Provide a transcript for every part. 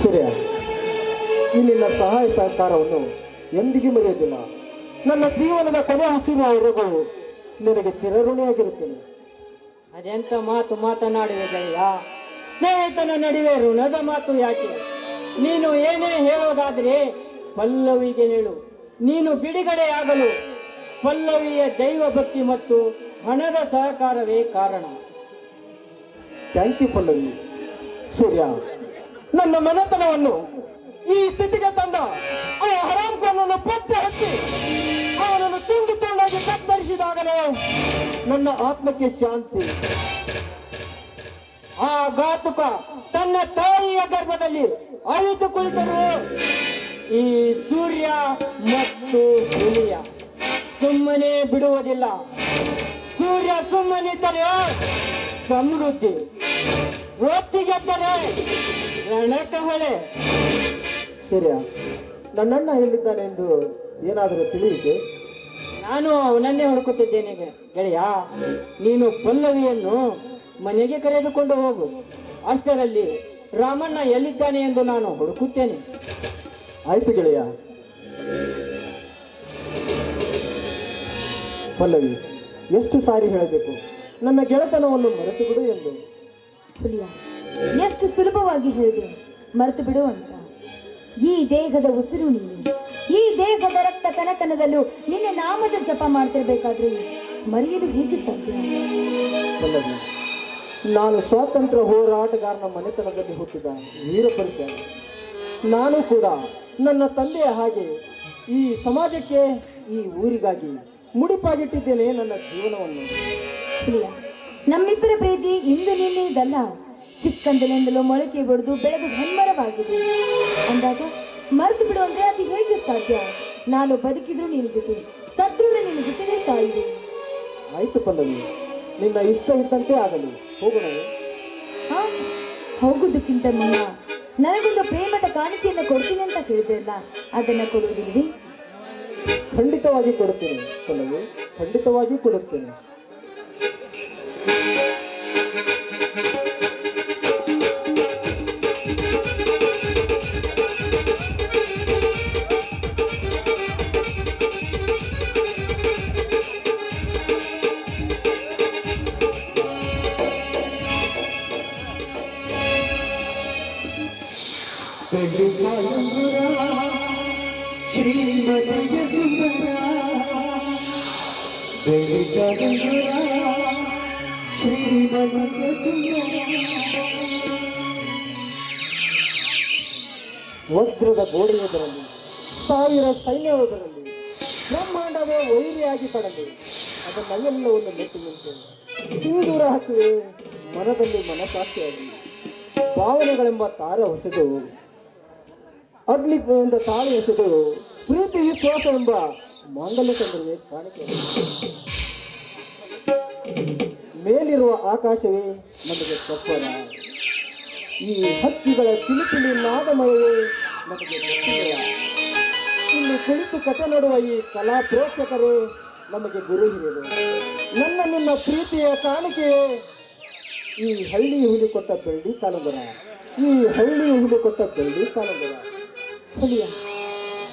ಸೂರ್ಯ, ಈ ನಿನ್ನ ಸಹಾಯ ಸಹಕಾರವನ್ನು ಎಂದಿಗೂ ಮರೆಯುವುದಿಲ್ಲ. ನನ್ನ ಜೀವನದ ಕೊನೆ ಹಸಿರುವವರೆಗೂ ನಿನಗೆ ಚಿರಋಣಿಯಾಗಿರುತ್ತೇನೆ. ಅದೆಂತ ಮಾತು ಮಾತನಾಡಿವೆ ಗೆಳೆಯ. ಸ್ನೇಹಿತನ ನಡುವೆ ಋಣದ ಮಾತು ಯಾಕೆ? ನೀನು ಏನೇ ಹೇಳೋದಾದ್ರೆ ಪಲ್ಲವಿಗೆ ಹೇಳು. ನೀನು ಬಿಡುಗಡೆಯಾಗಲು ಪಲ್ಲವಿಯ ದೈವ ಭಕ್ತಿ ಮತ್ತು ಹಣದ ಸಹಕಾರವೇ ಕಾರಣ. Thank you Pallavi. ಸೂರ್ಯ, ನನ್ನ ಮನೆತನವನ್ನು ಈ ಸ್ಥಿತಿಗೆ ತಂದ ಆ ಹರಾಮ್ಖಾನನ್ನು ಪತ್ತೆ ಹಚ್ಚಿ ಅವನನ್ನು ತುಂಡು ತುಂಡಾಗಿ ಕತ್ತರಿಸಿದಾಗಲೇ ನನ್ನ ಆತ್ಮಕ್ಕೆ ಶಾಂತಿ. ಆ ಘಾತುಕ ತನ್ನ ತಾಯಿಯ ಗರ್ಭದಲ್ಲಿ ಅಳಿದು ಕುಳಿತರು ಈ ಸೂರ್ಯ ಮತ್ತು ಹುಲಿಯ ಸುಮ್ಮನೆ ಬಿಡುವುದಿಲ್ಲ. ಸೂರ್ಯ ಸುಮ್ಮನಿದ್ದರೆ ಸಮೃದ್ಧಿ, ಒತ್ತಿಗೆದ್ದರೆ ರಣಕಹಳೆ. ಸೂರ್ಯ, ನನ್ನಣ್ಣ ಎಲ್ಲಿದ್ದಾನೆ ಎಂದು ಏನಾದರೂ ತಿಳಿಯಿತೆ? ನಾನು ಅವನನ್ನೇ ಹುಡುಕುತ್ತಿದ್ದೇನೆ ಗೆಳೆಯ. ನೀನು ಪಲ್ಲವಿಯನ್ನು ಮನೆಗೆ ಕರೆದುಕೊಂಡು ಹೋಗು. ಅಷ್ಟರಲ್ಲಿ ರಾಮಣ್ಣ ಎಲ್ಲಿದ್ದಾನೆ ಎಂದು ನಾನು ಹುಡುಕುತ್ತೇನೆ. ಆಯ್ತು ಗೆಳೆಯ. ಪಲ್ಲವಿ, ಎಷ್ಟು ಸಾರಿ ಹೇಳಬೇಕು ನನ್ನ ಗೆಳೆತನವನ್ನು ಮರೆತು ಬಿಡು ಎಂದು? ಹುಲಿಯ, ಎಷ್ಟು ಸುಲಭವಾಗಿ ಹೇಳಿದೆ ಮರೆತು ಬಿಡು ಅಂತ. ಈ ದೇಹದ ಉಸಿರು ನೀನು, ಈ ದೇಹದ ರಕ್ತ ಕನಕನದಲ್ಲೂ ನಿನ್ನ ನಾಮದ ಜಪ ಮಾಡ್ತಿರ್ಬೇಕಾದ್ರೆ ಮರೆಯಲು ಹೇಗೆ ಸಾಧ್ಯ? ಪಲ್ಲವಿ, ನಾನು ಸ್ವಾತಂತ್ರ್ಯ ಹೋರಾಟಗಾರನ ಮನೆತನದಲ್ಲಿ ಹುಟ್ಟಿದ ವೀರಪುರುಷ. ನಾನು ಕೂಡ ನನ್ನ ತಂದೆಯ ಹಾಗೆ ಈ ಸಮಾಜಕ್ಕೆ, ಈ ಊರಿಗಾಗಿ ಮುಡಿಪಾಗಿಟ್ಟಿದ್ದೇನೆ ನನ್ನ ಜೀವನವನ್ನು. ಹುಲಿಯ, ನಮ್ಮಿಬ್ಬರ ಪ್ರೀತಿ ಇಂದು ನಿನ್ನೆ ಇದಲ್ಲ. ಚಿಕ್ಕಂದಿನಿಂದಲೂ ಮೊಳಕೆ ಬಡಿದು ಬೆಳೆದು ಹೆಮ್ಮರವಾಗಿದೆ ಅಂದಾಗ ಮರೆತು ಬಿಡು ಅಂದ್ರೆ ಅದು ಹೇಗೆ ಸಾಧ್ಯ? ನಾನು ಬದುಕಿದ್ರು ನಿನ್ನ ಜೊತೆ, ಸತ್ರು ನಿನ್ನ ಜೊತೆನೇ ಸಾಯಿದೆ. ಆಯ್ತು ಪಲ್ಲವಿ, ನಿನ್ನ ಇಷ್ಟ ಇದ್ದಂತೆ ಆಗಲಿ. ಹೋಗೋಣ. ಹಾ, ಹೋಗುವುದಕ್ಕಿಂತ ಮುನ್ನ ನನಗೊಂದು ಪ್ರೇಮದ ಕಾಣಿಕೆಯನ್ನು ಕೊಡ್ತೀನಿ ಅಂತ ಹೇಳಿದ್ರಲ್ಲ, ಅದನ್ನ ಕೊಡುವುದಿಲ್ವೇ? ಖಂಡಿತವಾಗಿ ಕೊಡುತ್ತೇನೆ ಪಲ್ಲವಿ, ಖಂಡಿತವಾಗಿ ಕೊಡುತ್ತೇನೆ. ವಜ್ರದ ಗೋಡೆಯುವುದರಲ್ಲಿ, ಸಾವಿರ ಸೈನ್ಯವುದರಲ್ಲಿ, ಬ್ರಹ್ಮಾಂಡವೇ ವೈರಿಯಾಗಿ ಪಡಲಿ, ಅದನ್ನೆಲ್ಲವನ್ನು ಮೆಟ್ಟು ನಿಂತು ಸಿಂಧೂರ ಹಚ್ಚುವೆ ಮನದಲ್ಲಿ ಮನಸಾಕ್ಷಿಯಾಗಿ. ಭಾವನೆಗಳೆಂಬ ತಾರ ಹೊಸೆದು, ಅಗ್ನಿಯಿಂದ ತಾಳಿ ಹೊಸೆದು, ಪ್ರೀತಿ ವಿಶ್ವಾಸವೆಂಬ ಮಾಂಗಲ್ಯ ಚಂದ್ರವೇ ಕಾಣಿಕೆ. ಮೇಲಿರುವ ಆಕಾಶವೇ ನಮಗೆ ತಪ್ಪರ, ಈ ಹಕ್ಕಿಗಳ ಕಿಲಿಕಿಲಿ ನಾದಮಯವೇ ನಮಗೆ ಗೊತ್ತಿಲ್ಲ. ಇಲ್ಲಿ ಕುಳಿತು ಕಥೆ ನೋಡುವ ಈ ಕಲಾ ಪ್ರೇಕ್ಷಕರೇ ನಮಗೆ ಗುರು ಹಿರಿಯರು. ನನ್ನ ನಿನ್ನ ಪ್ರೀತಿಯ ಕಾಣಿಕೆಯೇ ಈ ಹಳ್ಳಿ ಹುಲಿ ಕೊಟ್ಟ ಬೆಳ್ಳಿ ಕಾಲುಂಗುರ, ಈ ಹಳ್ಳಿ ಹುಲಿ ಕೊಟ್ಟ ಬೆಳ್ಳಿ ಕಾಲುಂಗುರ. ಹುಲಿಯ,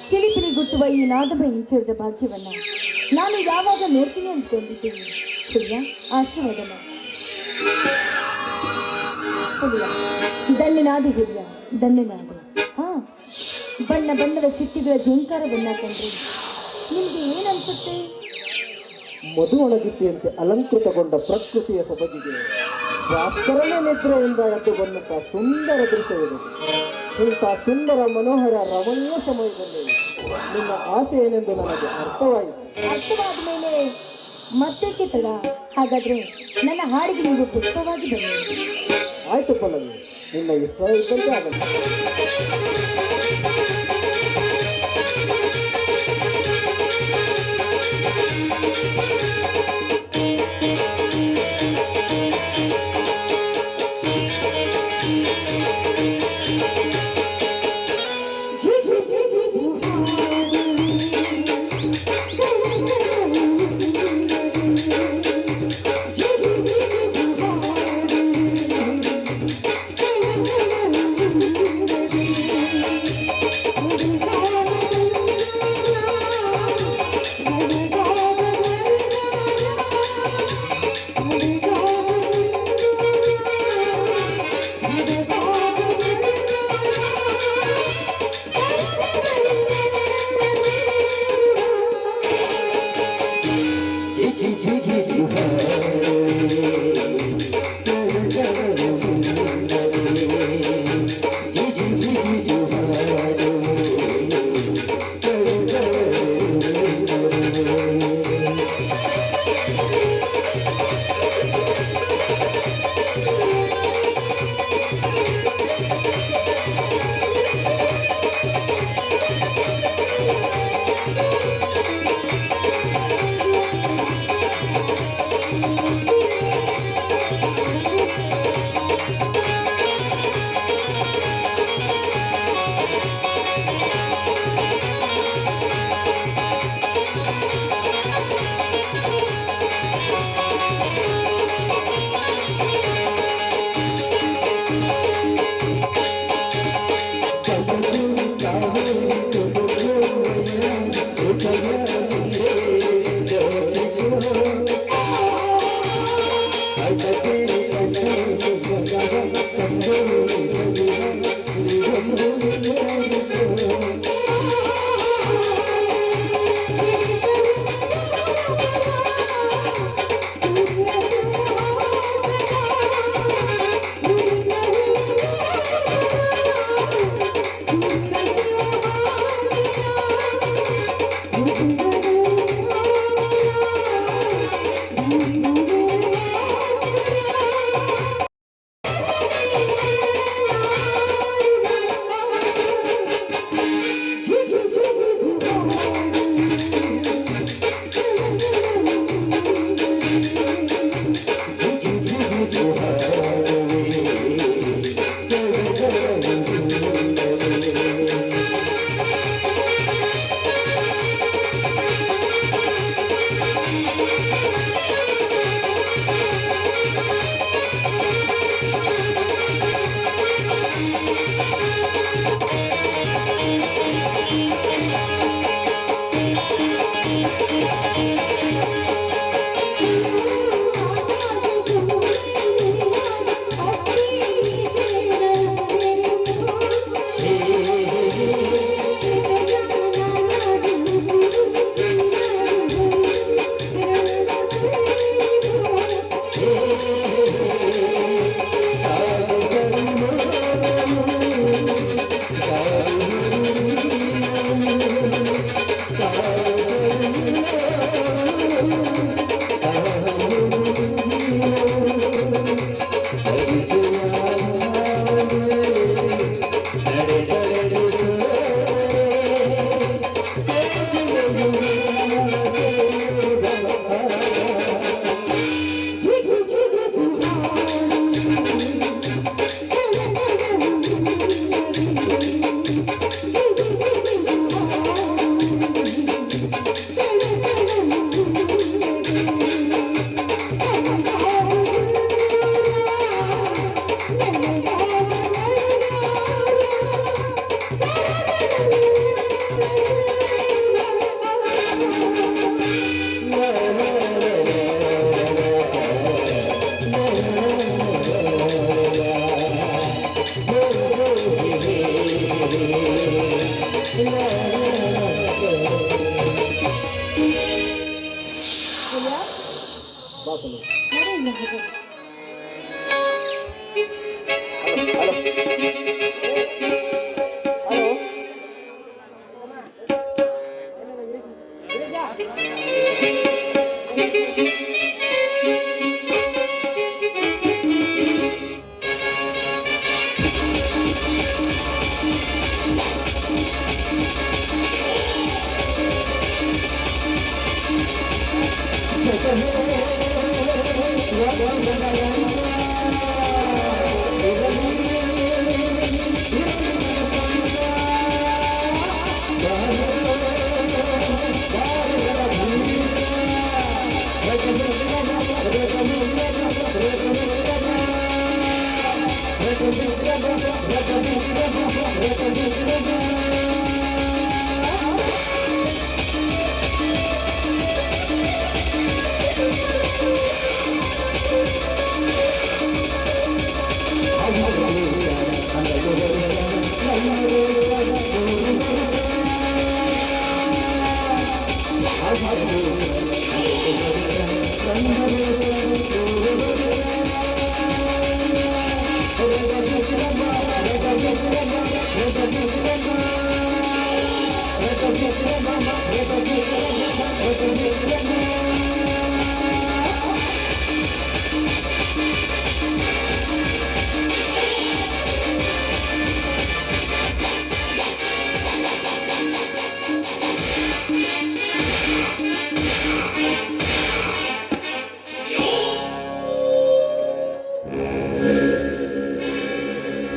ಚಿಲಿಪಿಲಿ ಗುಟ್ಟುವ ಈ ನಾದಮ ಹಿಂಚಿರದ ಭಾಗ್ಯವನ್ನ ನಾನು ಯಾವಾಗ ನೋಡ್ತೀನಿ ಅಂದ್ಕೊಂಡಿದ್ದೀನಿ. ಹುಲಿಯ, ಆಶೀರ್ವಾದನ. ಹುಲಿಯ, ಧನ್ಯನಾದಿ ಹುಲಿಯ, ಧನ್ಯನಾದಿ. ಹಾ, ಬಣ್ಣ ಬಣ್ಣದ ಚಿಟ್ಟಿಗಳ ಝೇಂಕಾರವನ್ನ ಕಂಡ್ರೆ ನಿಮ್ಗೆ ಏನನ್ಸುತ್ತೆ? ಮಧುವಣಗಿತ್ತಿಯಂತೆ ಅಲಂಕೃತಗೊಂಡ ಪ್ರಕೃತಿಯ ಸೊಬಗಿಗೆ ಭಾಸ್ಕರನೇ ನಿದ್ರೆಯಿಂದ ಎದ್ದು ಬಂದಂತಹ ಸುಂದರ ದೃಶ್ಯವಿದೆ. ಇಂಥ ಸುಂದರ ಮನೋಹರ ರಮಣೀಯ ಸಮಯದಲ್ಲಿ ನಿನ್ನ ಆಸೆ ಏನೆಂದು ನನಗೆ ಅರ್ಥವಾಯಿತು. ಅರ್ಥವಾದ ಮೇಲೆ ಮತ್ತೆ ತಡ. ಹಾಗಾದ್ರೆ ನನ್ನ ಹಾಡಿಗೆ ನೀವು ಪುಷ್ಪವಾಗಿ ಬನ್ನಿ. ಆಯ್ತು ಪಲ್ಲವಿ, ನಿನ್ನ ಇಷ್ಟ ಇದ್ದಂತೆ ಆಗಲ್ಲ.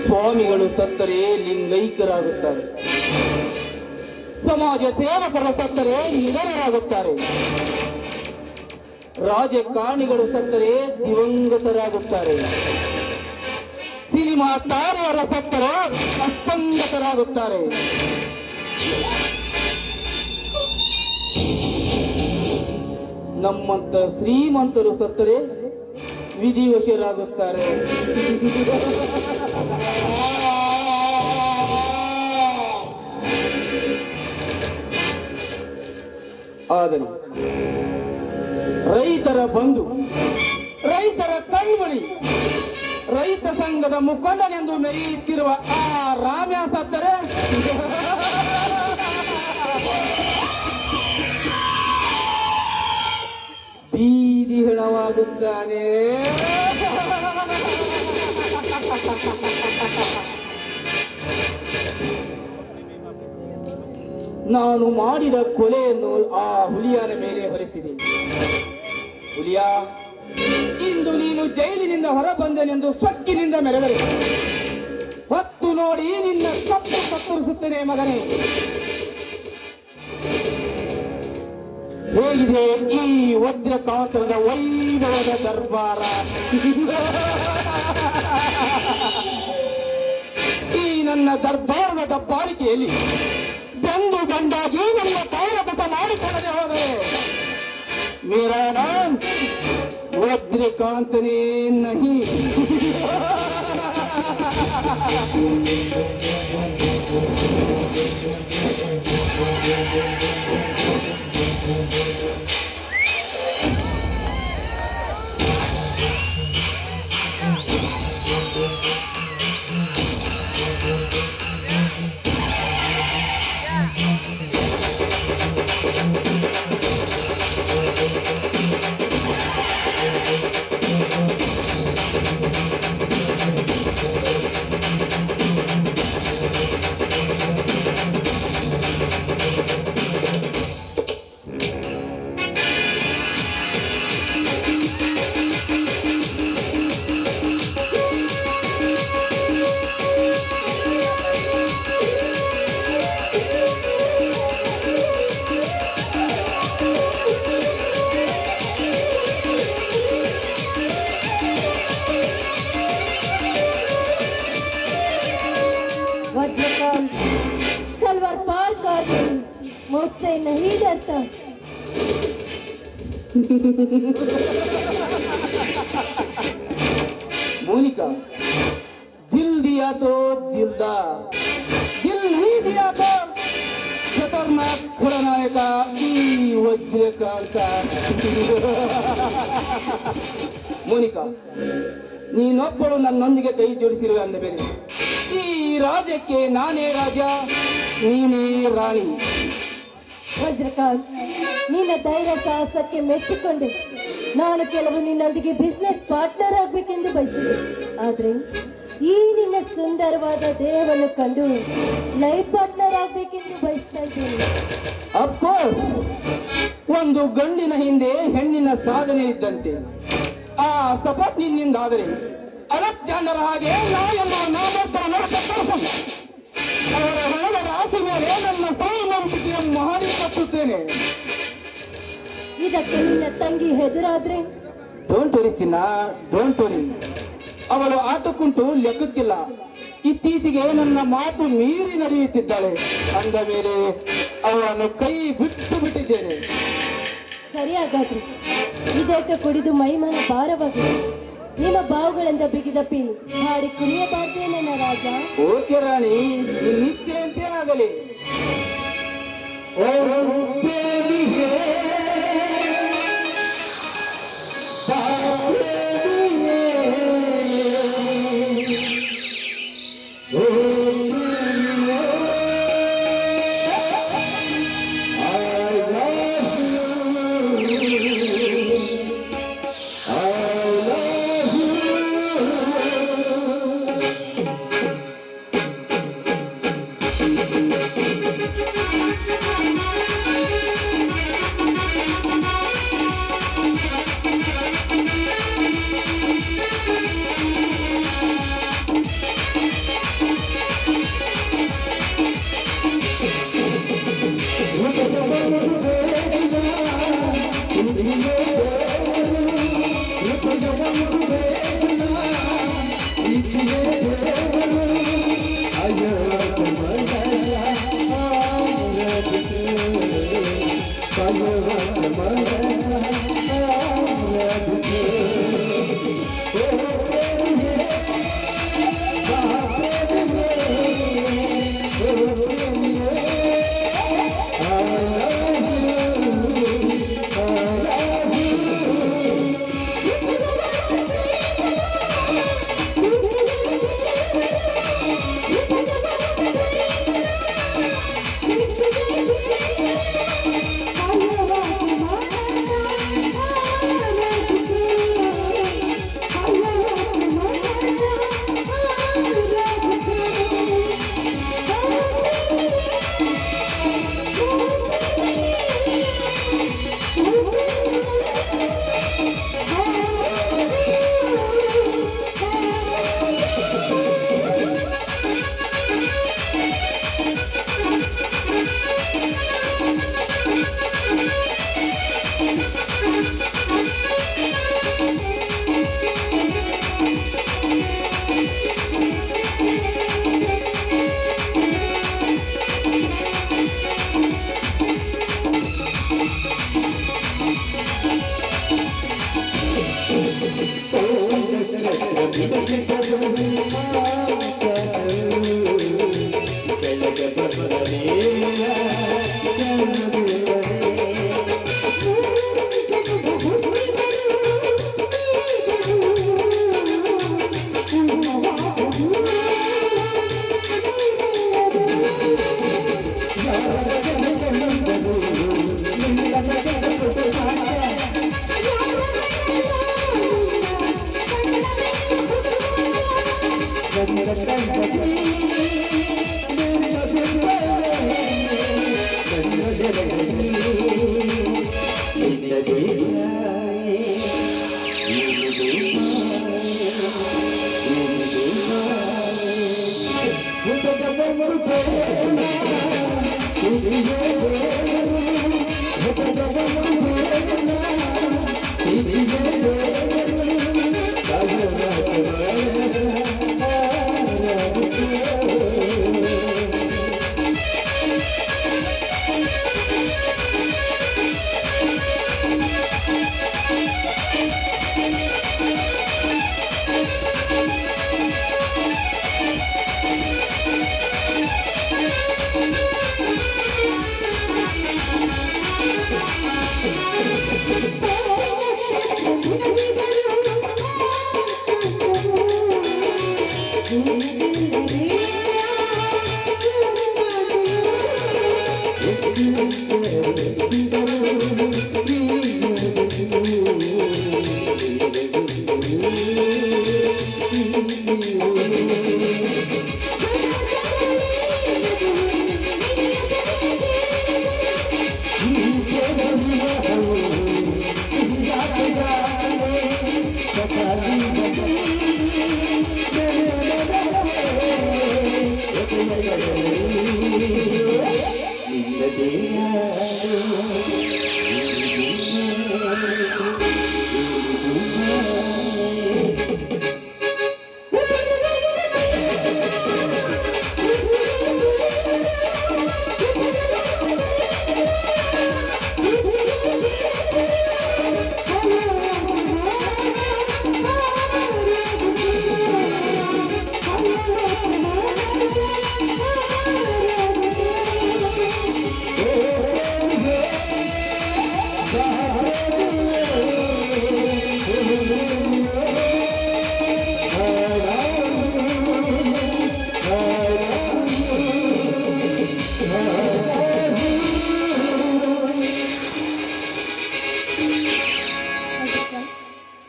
ಸ್ವಾಮಿಗಳು ಸತ್ತರೆ ಲಿಂಗೈಕ್ಯರಾಗುತ್ತಾರೆ, ಸಮಾಜ ಸೇವಕರು ಸತ್ತರೆ ನಿಧನರಾಗುತ್ತಾರೆ, ರಾಜಕಾರಣಿಗಳು ಸತ್ತರೆ ದಿವಂಗತರಾಗುತ್ತಾರೆ, ಸಿನಿಮಾ ತಾರೆಯರ ಸತ್ತರೆ ಅಸ್ತಂಗತರಾಗುತ್ತಾರೆ. ನಮ್ಮಂತ ಶ್ರೀಮಂತರು ಸತ್ತರೆ ವಿಧಿವಶರಾಗುತ್ತಾರೆ. ಆದರೆ ರೈತರ ಬಂಧು, ರೈತರ ಕಣ್ಮಣಿ, ರೈತ ಸಂಘದ ಮುಖಂಡನೆಂದು ಮೆರೆಯುತ್ತಿರುವ ಆ ರಾಮ್ಯ ಸತ್ತರೆ ಬೀದಿ ಹೆಣವಾಗುತ್ತಾನೆ. ನಾನು ಮಾಡಿದ ಕೊಲೆಯನ್ನು ಆ ಹುಲಿಯನ ಮೇಲೆ ಹೊರಿಸಿದೆ. ಹುಲಿಯ, ಇಂದು ನೀನು ಜೈಲಿನಿಂದ ಹೊರಬಂದೆನೆಂದು ಸೊಕ್ಕಿನಿಂದ ಮೆರೆದರೆ ಹೊತ್ತು ನೋಡಿ ನಿನ್ನ ಕತ್ತು ಕತ್ತರಿಸುತ್ತೇನೆ ಮಗನೇ. ಹೇಗಿದೆ ಈ ವಜ್ರಕಾಂತರದ ವೈಭವದ ದರ್ಬಾರ? ಈ ನನ್ನ ದರ್ಬಾರದ ದಬ್ಬಾಳಿಕೆಯಲ್ಲಿ ಬೆಂದು ಗಂಡಾಗಿ ನನ್ನ ಕೈರಕಸ ಮಾಡಿಕೊಳ್ಳದೆ ಹೋದರೆ ಮೇರಾ ನಾಮ್ ವಜ್ರಕಾಂತನೇ ನಹಿ. तलवार पार कर मुझसे नहीं डरता. मोनिका, दिल दिया तो दिलदार, दिल नहीं दिया तो खतरनाक खलनायक वज्रकांत. मोनिका, ನೀನೊಬ್ಬಳು ನನ್ನೊಂದಿಗೆ ಕೈ ಜೋಡಿಸಿರುವೆ ಅಂದ ಬೇರೆ ಈ ರಾಜ್ಯಕ್ಕೆ ನಾನೇ ರಾಜ, ನೀನೇ ರಾಣಿ. ವಜ್ರಕಾಂತ್, ನಿನ್ನ ಧೈರ್ಯ ಸಾಹಸಕ್ಕೆ ಮೆಚ್ಚಿಕೊಂಡೆ. ನಾನು ಕೆಲವು ನಿನ್ನೊಂದಿಗೆ ಬಿಸ್ನೆಸ್ ಪಾರ್ಟ್ನರ್ ಆಗ್ಬೇಕೆಂದು ಬಯಸಿದೆ. ಆದ್ರೆ ಈ ನಿನ್ನ ಸುಂದರವಾದ ದೇಹವನ್ನು ಕಂಡು ಲೈಫ್ ಪಾರ್ಟ್ನರ್ ಆಗ್ಬೇಕೆಂದು ಬಯಸ್ತಾ ಇದ್ದೇನೆ. ಅಫ್ಕೋರ್ಸ್, ಒಂದು ಗಂಡಿನ ಹಿಂದೆ ಹೆಣ್ಣಿನ ಸಾಧನೆ ಇದ್ದಂತೆ. ಆ ಸಪೋರ್ಟ್ ನಿನ್ನಿಂದಾದರೆ ಅಲೆಕ್ಸಾಂಡರ್ ಹಾಗೆ ನಾಯನ್ನು ನಾನೊಬ್ಬರ ನರಕವನ್ನು ಅವರ ಹಣದ ರಾಶಿ ಮೇಲೆ ನನ್ನ ಸಾಮಂತಿಕೆಯನ್ನು ಮಾಡಿ ಕಟ್ಟುತ್ತೇನೆ. ಇದಕ್ಕೆ ನಿನ್ನ ತಂಗಿ ಹೆದರಾದ್ರೆ? ಡೋಂಟ್ ವರಿ ಚಿನ್ನ, ಡೋಂಟ್ ವರಿ. ಅವಳು ಆಟಕ್ಕುಂಟು ಲೆಕ್ಕಕ್ಕಿಲ್ಲ. ಇತ್ತೀಚೆಗೆ ನನ್ನ ಮಾತು ಮೀರಿ ನಡೆಯುತ್ತಿದ್ದಾಳೆ. ಅಂದ ಮೇಲೆ ಅವಳನ್ನು ಕೈ ಬಿಟ್ಟು ಬಿಟ್ಟಿದ್ದೇನೆ. ಸರಿಯಾಗಾದ್ರೆ ಇದಕ್ಕೆ ಕುಡಿದು ಮೈಮನ ಭಾರವಾಗಿದೆ. ನಿಮ್ಮ ಬಾವುಗಳಿಂದ ಬಿಗಿದಪ್ಪಿ ಹಾಡಿ ಕುಣಿಯಬಾರ್ದೇ ನನ್ನ ರಾಜ. ಓಕೆ ರಾಣಿ, ನಿಶ್ಚಯಂತೆ ಆಗಲಿ.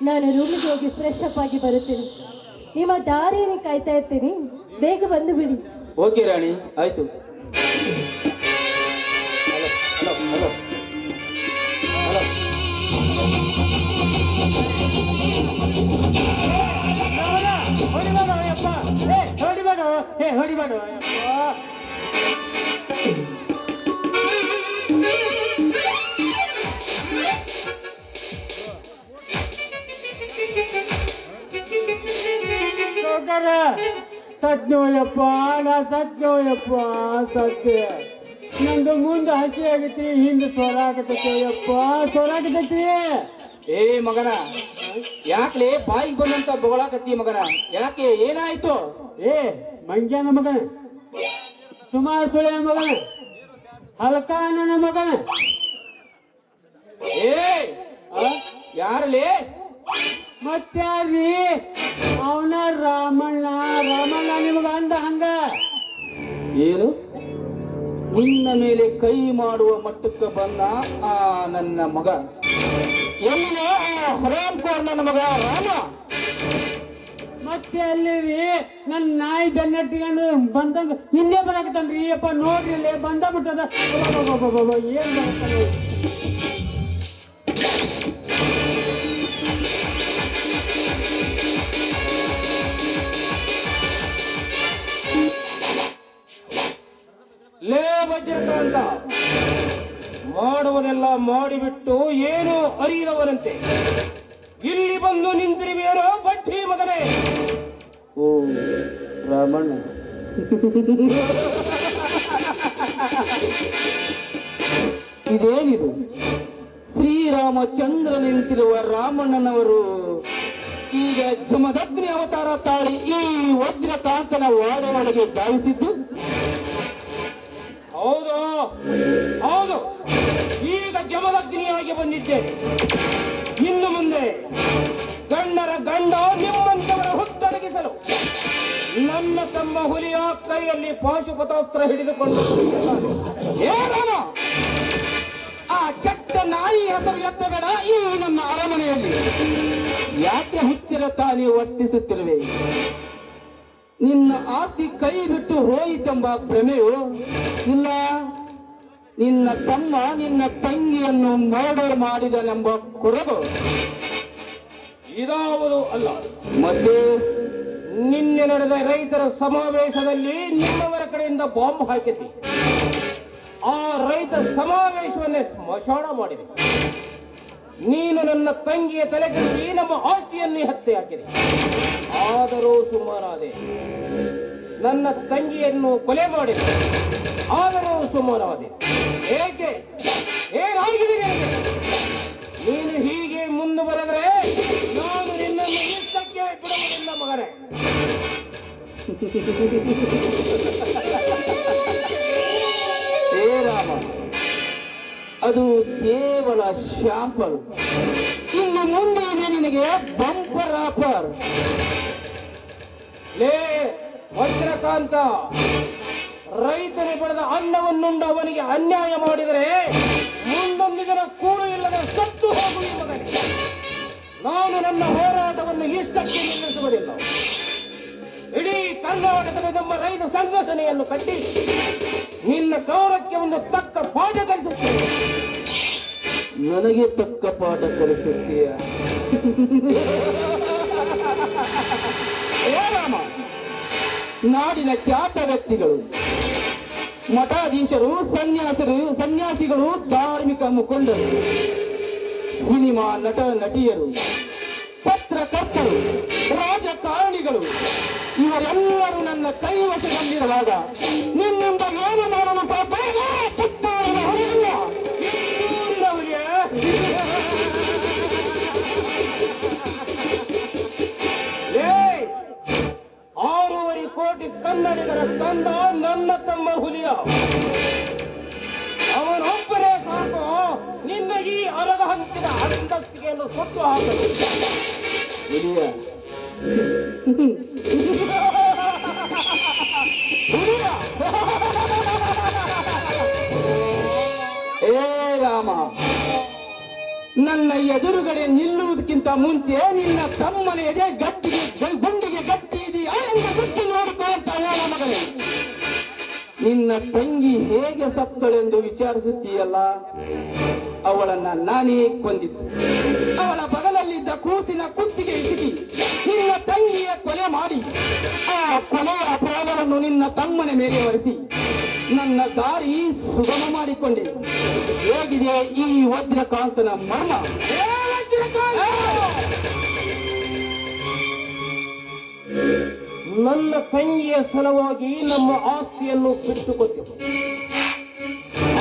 ನಾನು ರೂಮಿಗೆ ಹೋಗಿ ಫ್ರೆಶ್ ಅಪ್ ಆಗಿ ಬರುತ್ತೇನೆ. ನಿಮ್ಮ ದಾರಿಯನ್ನು ಕಾಯ್ತಾ ಇರ್ತೀನಿ, ಬೇಗ ಬಂದು ಬಿಡಿ. ಓಕೆ ರಾಣಿ, ಆಯ್ತು. ಹಲೋ ಹಲೋ ಹಲೋ ಹೊಡಿಬೇಡ ಅಯ್ಯಪ್ಪ, ಹೊಡಿಬೇಡ, ಹೊಡಿಬೇಡ ಸತ್ಯೋಯಪ್ಪ, ನಾ ಸತ್ಯೋಯಪ್ಪ, ಸತ್ಯ. ನಂದು ಮುಂದೆ ಹಸಿ ಆಗತಿ, ಹಿಂದೆ ಸೊರಾಕತೈತಿಯಪ್ಪ, ಸೊರಾಕತೈತಿ. ಏ ಮಗನ, ಯಾಕ್ಲೆ ಬಾಯಿಗೆ ಬಂದಂತ ಬೊಗಳಾಕತ್ತಿ ಮಗನ? ಯಾಕೆ, ಏನಾಯ್ತು? ಏ ಮಂಗ್ಯನ ಮಗನ, ಸುಮಾರು ಸುಳೆ ಮಗನ, ಹಲ್ಕಾನನ ಮಗನ. ಏ ಯಾರಲೇ? ಮತ್ಯಾರೀ? ಅವನ ರಾಮಣ್ಣ. ರಾಮಣ್ಣ ನಿಮಗ ಅಂದ ಹಂಗ? ಏನು, ನಿನ್ನ ಮೇಲೆ ಕೈ ಮಾಡುವ ಮಟ್ಟಕ್ಕೆ ಬಂದ ಆ ನನ್ನ ಮಗ? ಎಲ್ಲ ಹರಾಮ್ಕೋರ್ ನನ್ನ ಮಗ ರಾಮ. ಮತ್ತೆ ಅಲ್ಲಿರಿ ನನ್ನ ನಾಯಿ ಬೆನ್ನಟ್ಟಿಕೊಂಡು ಬಂದಂಗ ಇಲ್ಲೇ ಬರಾಕತ್ತನ್ರಿ. ಅಪ್ಪ ನೋಡ್ರಿ, ಇಲ್ಲೇ ಬಂದ ಬಿಟ್ಟದ. ಏನ್ ಬರ್ತಾರೆ? ಲೇ ಬಜ್ಜಟ ಅಂತ ಮಾಡುವುದೆಲ್ಲ ಮಾಡಿಬಿಟ್ಟು ಏನು ಅರಿಯದವರಂತೆ ಇಲ್ಲಿ ಬಂದು ನಿಂತಿರುವೇನೋ ಬಡ್ಡಿ ಮಗನೇ. ಓ ರಾಮಣ್ಣ, ಇದೇನಿದು? ಶ್ರೀರಾಮಚಂದ್ರ ನಿಂತಿರುವ ರಾಮಣ್ಣನವರು ಈಗ ಜಮದಗ್ನಿ ಅವತಾರ ತಾಳಿ ಈ ವಜ್ರಕಾಂತನ ಒಳಗೆ ಧಾವಿಸಿದ್ದು. ಹೌದು ಹೌದು, ಈಗ ಜಮದಗ್ನಿಯಾಗಿ ಬಂದಿದ್ದೇನೆ. ಇನ್ನು ಮುಂದೆ ಗಂಡರ ಗಂಡ ನಿಮ್ಮಂತವರ ಹುಟ್ಟಡಗಿಸಲು ನನ್ನ ತಮ್ಮ ಹುಲಿಯ ಕೈಯಲ್ಲಿ ಪಾಶುಪತಾಸ್ತ್ರ ಹಿಡಿದುಕೊಂಡು ಏನಾಮ ಆ ಕೆಟ್ಟ ನಾಯಿ ಹೆಸರು ಎತ್ತಬೇಡ ಈ ನಮ್ಮ ಅರಮನೆಯಲ್ಲಿ. ಯಾಕೆ ಹುಚ್ಚರ ತಾನೇ ವರ್ತಿಸುತ್ತಿರುವೆ? ನಿನ್ನ ಆಸ್ತಿ ಕೈ ಬಿಟ್ಟು ಹೋಯಿತೆಂಬ ಭ್ರಮೆಯು ಇಲ್ಲ, ನಿನ್ನ ತಮ್ಮ ನಿನ್ನ ತಂಗಿಯನ್ನು ಮರ್ಡರ್ ಮಾಡಿದನೆಂಬ ಕುರುಬು ಇದಾವುದು ಅಲ್ಲ. ಮತ್ತೆ ನಿನ್ನೆ ನಡೆದ ರೈತರ ಸಮಾವೇಶದಲ್ಲಿ ನಿಮ್ಮವರ ಕಡೆಯಿಂದ ಬಾಂಬ್ ಹಾಕಿಸಿ ಆ ರೈತ ಸಮಾವೇಶವನ್ನೇ ಸ್ಮಶಾನ ಮಾಡಿದೆ. ನೀನು ನನ್ನ ತಂಗಿಯ ತಲೆಗೆಡಿಸಿ ನಮ್ಮ ಆಸ್ತಿಯನ್ನೇ ಹತ್ಯೆ ಹಾಕಿದೆ. ಆದರೂ ಸುಮ್ಮನಾದೆ. ನನ್ನ ತಂಗಿಯನ್ನು ಕೊಲೆ ಮಾಡಿದೆ, ಆದರೂ ಸುಮ್ಮನಾದೆ. ಏಕೆ? ಏನಾಗಿದೆ ನಿನಗೆ? ನೀನು ಹೀಗೆ ಮುಂದುವರೆದರೆ ನಾನು ನಿನ್ನನ್ನು ಇಷ್ಟಕ್ಕೆ ಬಿಡುವುದಿಲ್ಲ ಮಗನೇ. ಹೇ ರಾಮ, ಅದು ಕೇವಲ ಶಾಂಪಲ್. ಇನ್ನು ಮುಂದೆ ಇದೆ ನಿನಗೆ ಬಂಪರ್ ಆಫರ್. ಲೇ ವಜ್ರಕಾಂತ, ರೈತನು ಪಡೆದ ಅನ್ನವನ್ನುಂಡ ಅವನಿಗೆ ಅನ್ಯಾಯ ಮಾಡಿದರೆ ಮುಂದೊಂದು ದಿನ ಕೂಳು ಇಲ್ಲದೆ ಸತ್ತು ಹೋಗುವ ಮಗನೇ. ನಾನು ನನ್ನ ಹೋರಾಟವನ್ನು ಇಷ್ಟಕ್ಕೆ ನಿಲ್ಲಿಸುವುದಿಲ್ಲ. ಇಡೀ ಕರ್ನಾಟಕದ ನಮ್ಮ ರೈತ ಸಂಘಟನೆಯನ್ನು ಕಟ್ಟಿ ನಿನ್ನ ಗೌರವಕ್ಕೆ ಒಂದು ತಕ್ಕ ಪಾಠ ಕಲಿಸುತ್ತೇನೆ. ನನಗೆ ತಕ್ಕ ಪಾಠ ಕಲಿಸುತ್ತೀಯ? ಹೇ ರಾಮ, ನಾಡಿನ ಖ್ಯಾತ ವ್ಯಕ್ತಿಗಳು, ಮಠಾಧೀಶರು, ಸನ್ಯಾಸಿಗಳು, ಧಾರ್ಮಿಕ ಮುಖಂಡರು, ಸಿನಿಮಾ ನಟ ನಟಿಯರು, ಪತ್ರಕರ್ತರು, ರಾಜಕಾರಣಿಗಳು ಇವರೆಲ್ಲರೂ ನನ್ನ ಕೈವಶದಲ್ಲಿರುವಾಗ ನಿನ್ನಿಂದ ಏನು ಮಾಡಲು ಸಾಧ್ಯ? ಕಿತ್ತೂರಿನ ಹುಲಿಯಲ್ಲ. ಕಿತ್ತೂರಿನ ಹುಲಿಯ? ಏಯ್! 6.5 ಕೋಟಿ ಕನ್ನಡಿಗರ ಕಂದ ನನ್ನ ತಮ್ಮ ಹುಲಿಯ. ಅವನೊಬ್ಬನೇ ಸಾಕು ನಿನ್ನ ಈ ಅರಗ ಹಂಚಿದ ಅಂತಸ್ತಿಗೆಯನ್ನು ಸುಟ್ಟು ಹಾಕಲು. ಹುಲಿಯ ಏ ರಾಮ, ನನ್ನ ಎದುರುಗಡೆ ನಿಲ್ಲುವುದಕ್ಕಿಂತ ಮುಂಚೆ ನಿನ್ನ ತಮ್ಮನ ಎದೆ ಗುಂಡಿಗೆ ಗಟ್ಟಿ ಇದೆಯಾ ಎಂದು ಬಿಟ್ಟು ನೋಡಿಕೊ ಅಂತ ಹೇಳ ಮಗನೇ. ನಿನ್ನ ತಂಗಿ ಹೇಗೆ ಸತ್ತಳೆಂದು ವಿಚಾರಿಸುತ್ತೀಯಲ್ಲ, ಅವಳನ್ನ ನಾನೇ ಕೊಂದಿದ್ದು. ಅವಳ ಬಗಲಲ್ಲಿದ್ದ ಕೂಸಿನ ಕುತ್ತಿಗೆ ಇಸಿಕಿ ನಿನ್ನ ತಂಗಿಯ ಕೊಲೆ ಮಾಡಿ ಆ ಕೊಲೆಯ ಅಪರಾಧವನ್ನು ನಿನ್ನ ತಮ್ಮನ ಮೇಲೆ ಹೊರಿಸಿ ನನ್ನ ದಾರಿ ಸುಗಮ ಮಾಡಿಕೊಂಡೆ. ಹೇಗಿದೆ ಈ ವಜ್ರಕಾಂತನ ಮರ್ಮ? ನನ್ನ ತಂಗಿಯ ಸಲುವಾಗಿ ನಮ್ಮ ಆಸ್ತಿಯನ್ನು ಬಿಟ್ಟುಕೊಟ್ಟೆವು.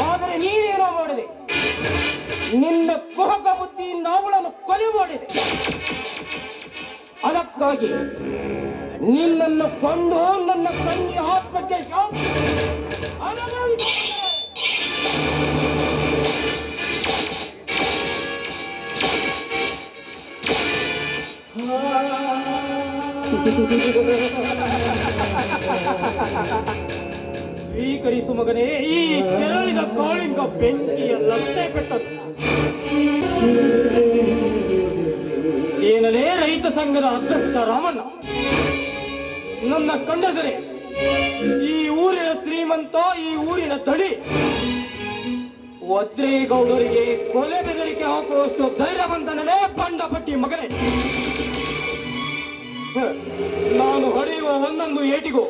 ಆದರೆ ನೀನೇನೋ ಮಾಡಿದೆ. ನಿನ್ನ ಕುಹಕ ಬುದ್ಧಿಯಿಂದ ಅವಳನ್ನು ಕೊಲೆ ಮಾಡಿದೆ. ಅದಕ್ಕಾಗಿ ನಿನ್ನನ್ನು ಕೊಂದು ನನ್ನ ತಂಗಿಯ ಆತ್ಮಕ್ಕೆ ಶಾಂತಿ ಅನುಭವಿಸಿದೆ. ಸ್ವೀಕರಿಸು ಮಗನೇ ಈ ಕೆರಳಿದ ಕಾಳಿಂಗ ಬೆಂಕಿಯ ಲತ್ತೆ ಪೆಟ್ಟದ್ದು. ಏನಲೇ ರೈತ ಸಂಘದ ಅಧ್ಯಕ್ಷ ರಾಮಣ್ಣ, ನನ್ನ ಕಂಡದರೆ ಈ ಊರಿನ ಶ್ರೀಮಂತ, ಈ ಊರಿನ ದಡಿ ವಜ್ರೇಗೌಡರಿಗೆ ಕೊಲೆ ಬೆದರಿಕೆ ಹಾಕುವಷ್ಟು ಧೈರ್ಯವಂತನೇ ಬಂಡಪಟ್ಟಿ ಮಗನೇ. ನಾನು ಹೊಡೆಯುವ ಒಂದೊಂದು ಏಟಿಗೂ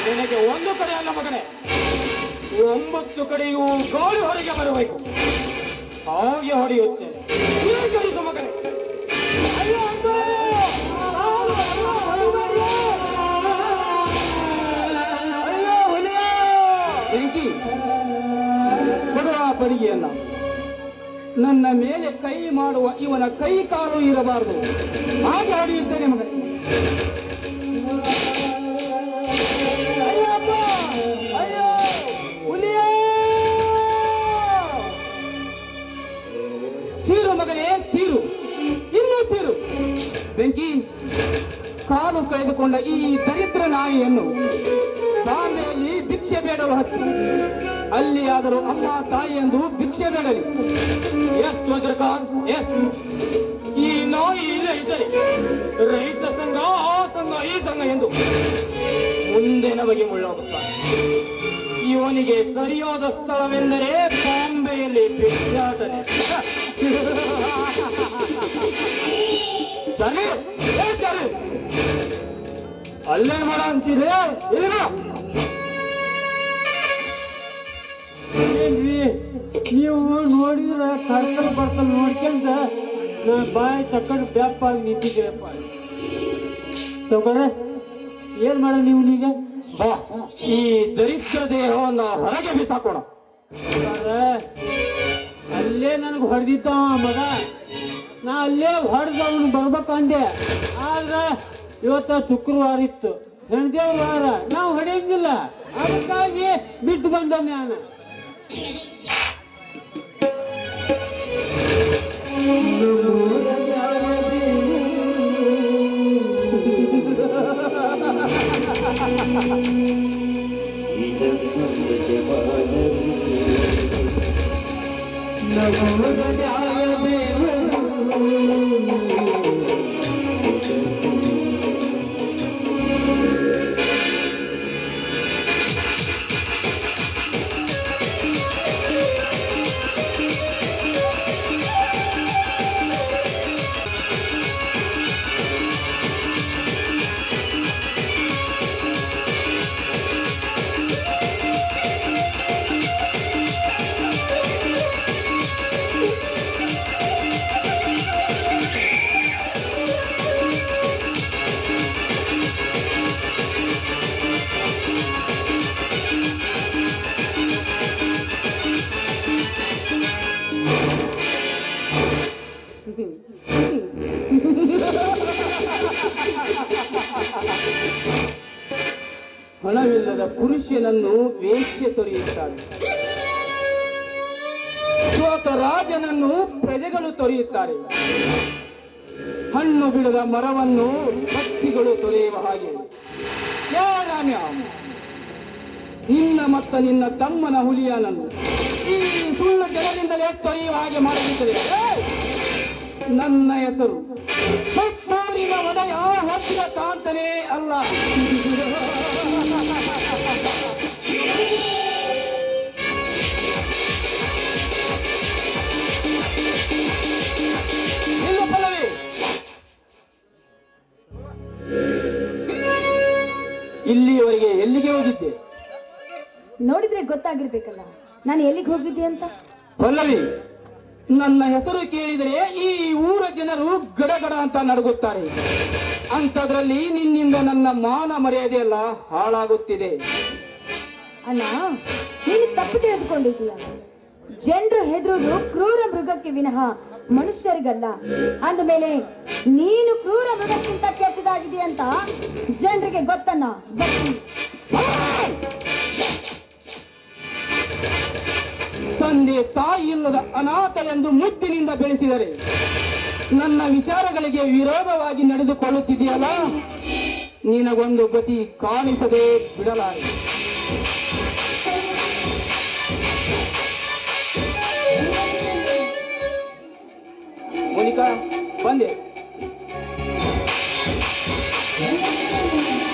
ನಿನಗೆ ಒಂದು ಕಡೆ ಅಲ್ಲ ಮಗನೇ, 9 ಕಡೆಯೂ ಗಾಳಿ ಹೊರಗೆ ಬರಬೇಕು. ಹಾಗೆ ಹೊಡೆಯುತ್ತೇನೆ. ಸ್ವೀಕರಿಸು ಮಗನೇ. ಅಯ್ಯೋ ಅಪ್ಪ! ಅಯ್ಯೋ ಹುಲಿಯ! ಬೆಂಕಿ ಕೊಡುವ ಬಡಿಗೆಯನ್ನ. ನನ್ನ ಮೇಲೆ ಕೈ ಮಾಡುವ ಇವನ ಕೈ ಕಾಲು ಇರಬಾರದು. ಹಾಗೆ ಹೊಡೆಯುತ್ತೇನೆ ಮಗನೇ. ಅಯ್ಯಪ್ಪ! ಅಯ್ಯೋ! ಹುಲಿಯೇ! ಚೀರು ಮಗನೇ, ಚೀರು, ಇನ್ನೂ ಚೀರು. ಬೆಂಕಿ, ಕಾಲು ಕಳೆದುಕೊಂಡ ಈ ದರಿದ್ರ ನಾಯಿಯನ್ನು ಬಾಂಬೆಯಲ್ಲಿ ಭಿಕ್ಷೆ ಬೇಡಲು ಹಚ್ಚಿ, ಅಲ್ಲಿಯಾದರೂ ಅಮ್ಮ ತಾಯಿ ಎಂದು ಭಿಕ್ಷೆ ಬೇಡಲಿ. S ವಜ್ರಕಾಂತ್, S. ಈ ನಾಯಿ ಇಲ್ಲೇ ಇದ್ದರೆ ರೈತ ಸಂಘ, ಆ ಸಂಘ, ಈ ಸಂಘ ಎಂದು ಮುಂದೆ ನಮಗೆ ಮುಳ್ಳಾಗುತ್ತಾನೆ. ಇವನಿಗೆ ಸರಿಯಾದ ಸ್ಥಳವೆಂದರೆ ಬಾಂಬೆಯಲ್ಲಿ ಭಿಕ್ಷಾಟನೆ. ಚಲಿ, ಏ ಚಲಿ, ಅಲ್ಲೇನ್ ಮಾಡ ಅಂತಿದೆ? ಏನ್ರಿ ನೀವು ನೋಡಿದ್ರೆ ಕರ್ತಲ್ ಬರ್ತಲ್ ನೋಡ್ಕೊಂಡ ನಾ ಬಾಯಿ ತಕೊಂಡು ಬ್ಯಾಪಾಗಿ ನಿಂತಿದ್ದೀರಪ್ಪ. ತಗೋರೆ ಏನ್ ಮಾಡ ನೀವು ನೀಗ? ಬಾ, ಈ ದರಿದ್ರ ದೇಹವನ್ನು ಹೊರಗೆ ಬಿಸಾಕೋಣ. ಅಲ್ಲೇ ನನಗೆ ಹೊಡೆದಿದ್ದವ ಮಗ, ನಾ ಅಲ್ಲೇ ಹೊಡೆದ ಅವನು ಬರ್ಬೇಕಂದೆ. ಆದ್ರೆ ಇವತ್ತ ಶುಕ್ರವಾರ ಇತ್ತು, ಹೆಣ್ದೇವ್ರ ವಾರ, ನಾವು ಹೊಡೆಯಂಗಿಲ್ಲ. ಅದಕ್ಕಾಗಿ ಬಿಟ್ಟು ಬಂದ ನಾನು. ಹಣವಿಲ್ಲದ ಪುರುಷನನ್ನು ವೇಶ್ಯೆ ತೊರೆಯುತ್ತಾಳೆ. ಸೋತ ರಾಜನನ್ನು ಪ್ರಜೆಗಳು ತೊರೆಯುತ್ತಾರೆ. ಹಣ್ಣು ಬಿಡದ ಮರವನ್ನು ಪಕ್ಷಿಗಳು ತೊರೆಯುವ ಹಾಗೆ ಯಾ ರಾಮ್ಯ, ನಿನ್ನ ಮತ್ತು ನಿನ್ನ ತಮ್ಮನ ಹುಲಿಯನನ್ನು ಈ ಸುಳ್ಳು ಜನರಿಂದಲೇ ತೊರೆಯುವ ಹಾಗೆ ಮಾಡಲಿದ್ದಾರೆ. ನನ್ನ ಹೆಸರು ಹುಟ್ಟೂರಿನ ಒಡೆಯ ಹೊತ್ತಿನ ಕಾಂತನೇ ಅಲ್ಲ. ಇಲ್ಲ ಪಲ್ಲವಿ, ಇಲ್ಲಿಯವರೆಗೆ ಎಲ್ಲಿಗೆ ಹೋಗಿದ್ದೆ? ನೋಡಿದ್ರೆ ಗೊತ್ತಾಗಿರ್ಬೇಕಲ್ಲ ನಾನು ಎಲ್ಲಿಗೆ ಹೋಗಿದ್ದೆ ಅಂತ. ಪಲ್ಲವಿ, ನನ್ನ ಹೆಸರು ಕೇಳಿದರೆ ಈ ಊರ ಜನರು ಗಡಗಡ ಅಂತ ನಡುಗುತ್ತಾರೆ. ಅಂತದ್ರಲ್ಲಿ ನಿನ್ನಿಂದ ನನ್ನ ಮಾನ ಮರ್ಯಾದೆ ಎಲ್ಲ ಹಾಳಾಗುತ್ತಿದೆ. ಅಣ್ಣ, ನೀನು ತಪ್ಪು ತಿಳಿದುಕೊಂಡಿದ್ದೀಯ. ಜನರು ಹೆದರುವುದು ಕ್ರೂರ ಮೃಗಕ್ಕೆ ವಿನಃ ಮನುಷ್ಯರಿಗಲ್ಲ. ಅಂದಮೇಲೆ ನೀನು ಕ್ರೂರ ಮೃಗಕ್ಕಿಂತ ಕೆಟ್ಟದಾಗಿದೆ ಅಂತ ಜನರಿಗೆ ಗೊತ್ತನ್ನ. ತಂದೆ ತಾಯಿ ಇಲ್ಲದ ಅನಾಥರೆಂದು ಮುದ್ದಿನಿಂದ ಬೆಳೆಸಿದರೆ ನನ್ನ ವಿಚಾರಗಳಿಗೆ ವಿರೋಧವಾಗಿ ನಡೆದುಕೊಳ್ಳುತ್ತಿದೆಯಲ್ಲ, ನಿನಗೊಂದು ಗತಿ ಕಾಣಿಸದೆ ಬಿಡಲಾರೆ. ಮೋನಿಕಾ, ಬಂದೆ.